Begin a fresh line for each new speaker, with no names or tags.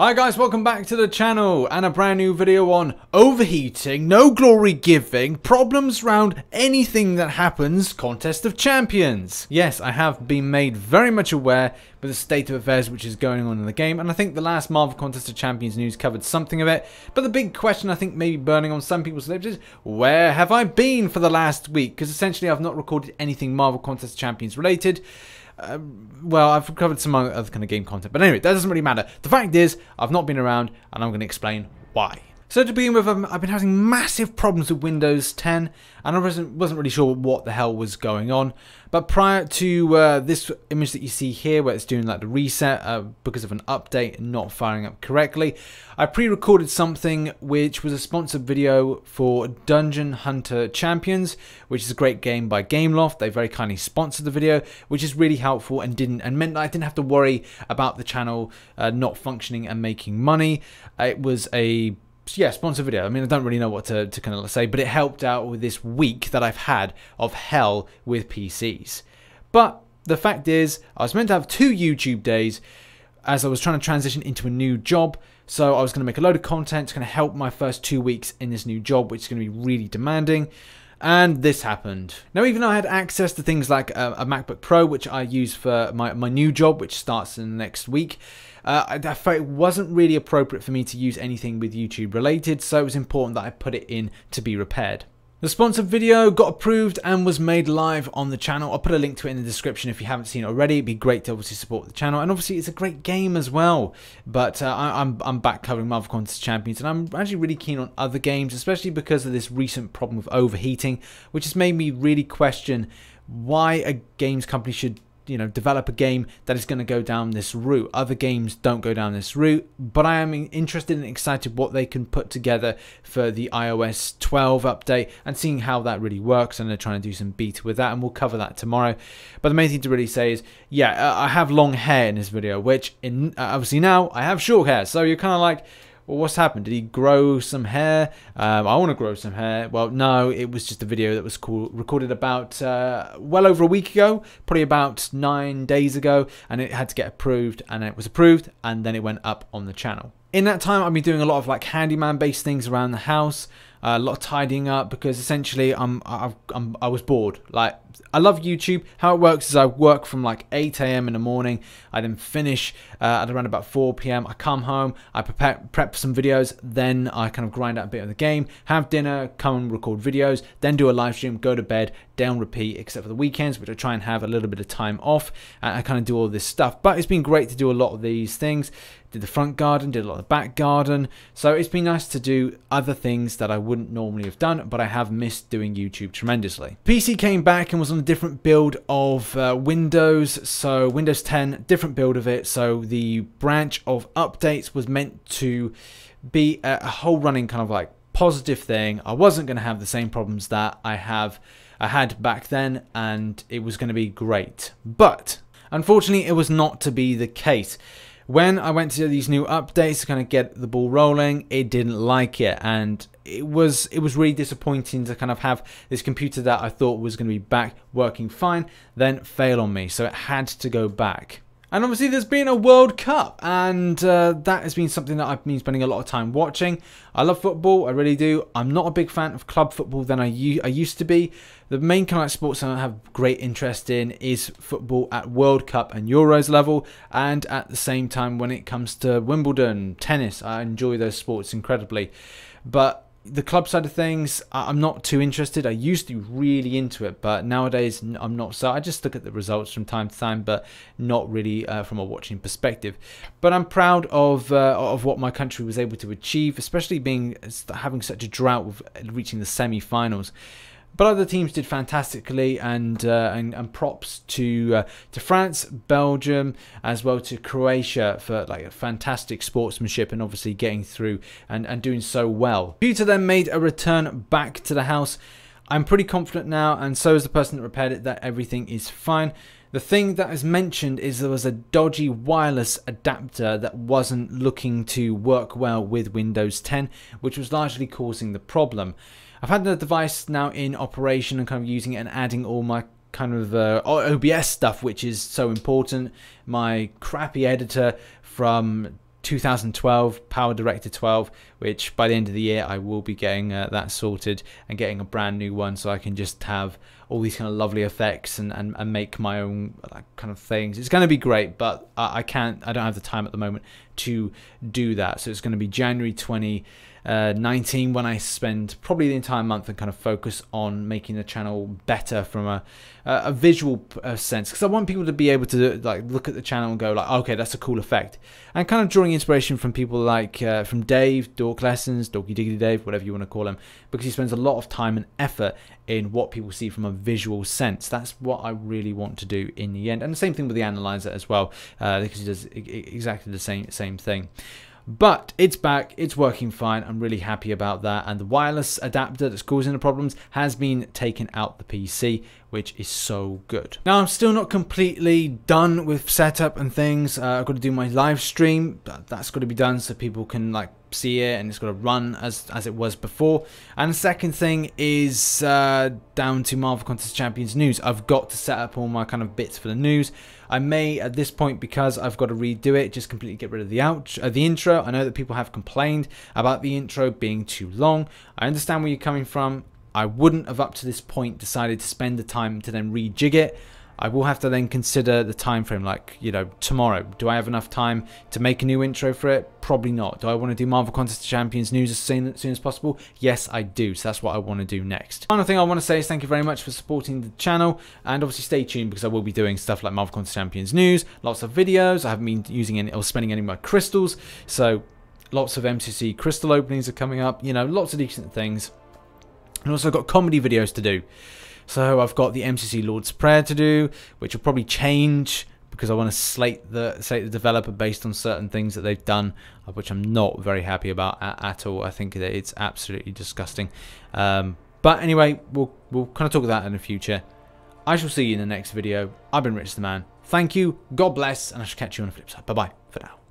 Hi guys, welcome back to the channel and a brand new video on overheating, no glory giving, problems around anything that happens, Contest of Champions. Yes, I have been made very much aware with the state of affairs which is going on in the game, and I think the last Marvel Contest of Champions news covered something of it, but the big question I think maybe burning on some people's lips is, where have I been for the last week? Because essentially I've not recorded anything Marvel Contest of Champions related. Well, I've covered some other kind of game content, but anyway, that doesn't really matter. The fact is, I've not been around, and I'm going to explain why. So to begin with, I've been having massive problems with Windows 10, and I wasn't really sure what the hell was going on. But prior to this image that you see here, where it's doing like the reset because of an update not firing up correctly, I pre-recorded something which was a sponsored video for Dungeon Hunter Champions, which is a great game by Gameloft. They very kindly sponsored the video, which is really helpful and meant that I didn't have to worry about the channel not functioning and making money. It was a sponsored video. I mean, I don't really know what to kind of say, but it helped out with this week that I've had of hell with PCs. But the fact is, I was meant to have 2 YouTube days as I was trying to transition into a new job. So I was going to make a load of content to kind of help my first 2 weeks in this new job, which is going to be really demanding. And this happened. Now, even though I had access to things like a MacBook Pro, which I use for my new job, which starts in the next week, I felt it wasn't really appropriate for me to use anything with YouTube related, so it was important that I put it in to be repaired. The sponsored video got approved and was made live on the channel. I'll put a link to it in the description if you haven't seen it already. It'd be great to obviously support the channel, and obviously it's a great game as well. But I'm back covering Marvel Contest Champions, and I'm actually really keen on other games, especially because of this recent problem with overheating, which has made me really question why a games company should develop a game that is going to go down this route. Other games don't go down this route, but I am interested and excited what they can put together for the iOS 12 update and seeing how that really works. And they're trying to do some beta with that, and we'll cover that tomorrow. But the main thing to really say is, yeah, I have long hair in this video, which obviously now I have short hair. So you're kind of like, well, what's happened? Did he grow some hair? I want to grow some hair. Well, no, it was just a video that was recorded about well over a week ago, probably about 9 days ago, and it had to get approved, and it was approved, and then it went up on the channel. In that time, I've been doing a lot of like handyman-based things around the house, a lot of tidying up, because essentially I was bored. Like, I love YouTube. How it works is I work from like 8 AM in the morning. I then finish at around about 4 PM. I come home, I prep some videos, then I kind of grind out a bit of the game, have dinner, come and record videos, then do a live stream, go to bed, down repeat, except for the weekends, which I try and have a little bit of time off. I kind of do all this stuff, but it's been great to do a lot of these things. Did the front garden, did a lot of the back garden. So it's been nice to do other things that I wouldn't normally have done, but I have missed doing YouTube tremendously. PC came back and was on a different build of Windows. So Windows 10, different build of it. So the branch of updates was meant to be a whole running kind of like positive thing. I wasn't going to have the same problems that I had back then, and it was going to be great. But unfortunately, it was not to be the case. When I went to these new updates to kind of get the ball rolling, it didn't like it, and it was really disappointing to kind of have this computer that I thought was going to be back working fine, then fail on me, so it had to go back. And obviously there's been a World Cup, and that has been something that I've been spending a lot of time watching. I love football, I really do. I'm not a big fan of club football than I used to be. The main kind of sports I have great interest in is football at World Cup and Euros level, and at the same time when it comes to Wimbledon, tennis, I enjoy those sports incredibly. But the club side of things, I'm not too interested. I used to be really into it, but nowadays I'm not. So I just look at the results from time to time, but not really from a watching perspective. But I'm proud of what my country was able to achieve, especially having such a drought with reaching the semi-finals. But other teams did fantastically, and props to France, Belgium, as well to Croatia for like fantastic sportsmanship and obviously getting through and doing so well. Computer then made a return back to the house. I'm pretty confident now, and so is the person that repaired it, that everything is fine. The thing that is mentioned is there was a dodgy wireless adapter that wasn't looking to work well with Windows 10, which was largely causing the problem. I've had the device now in operation and kind of using it and adding all my kind of OBS stuff, which is so important. My crappy editor from 2012 Power Director 12, which by the end of the year I will be getting that sorted and getting a brand new one, so I can just have all these kind of lovely effects and make my own kind of things. It's going to be great, but I don't have the time at the moment to do that. So it's going to be January 2019 when I spend probably the entire month and kind of focus on making the channel better from a visual sense, because I want people to be able to like look at the channel and go like, okay, that's a cool effect, and kind of drawing inspiration from people like from Dave, Dork Lessons, Dorky Diggity Dave, whatever you want to call him, because he spends a lot of time and effort in what people see from a visual sense. That's what I really want to do in the end. And the same thing with the analyzer as well, because he does exactly the same thing. But it's back, it's working fine, I'm really happy about that, and the wireless adapter that's causing the problems has been taken out the PC, which is so good. Now, I'm still not completely done with setup and things. I've got to do my live stream, that's got to be done so people can like see it, and it's got to run as it was before. And the second thing is down to Marvel Contest Champions news. I've got to set up all my kind of bits for the news. I may at this point, because I've got to redo it, just completely get rid of the intro. I know that people have complained about the intro being too long. I understand where you're coming from. I wouldn't have up to this point decided to spend the time to then rejig it. I will have to then consider the time frame, like, you know, tomorrow. Do I have enough time to make a new intro for it? Probably not. Do I want to do Marvel Contest Champions news as soon as possible? Yes, I do. So that's what I want to do next. Final thing I want to say is thank you very much for supporting the channel, and obviously stay tuned because I will be doing stuff like Marvel Contest Champions news, lots of videos. I haven't been using any or spending any of my crystals, so lots of MCC crystal openings are coming up. You know, lots of decent things. And also got comedy videos to do. So I've got the MCC Lord's Prayer to do, which will probably change because I want to slate the developer based on certain things that they've done, which I'm not very happy about at all. I think that it's absolutely disgusting. But anyway, we'll kind of talk about that in the future. I shall see you in the next video. I've been RichTheMan. Thank you, God bless, and I shall catch you on the flip side. Bye-bye for now.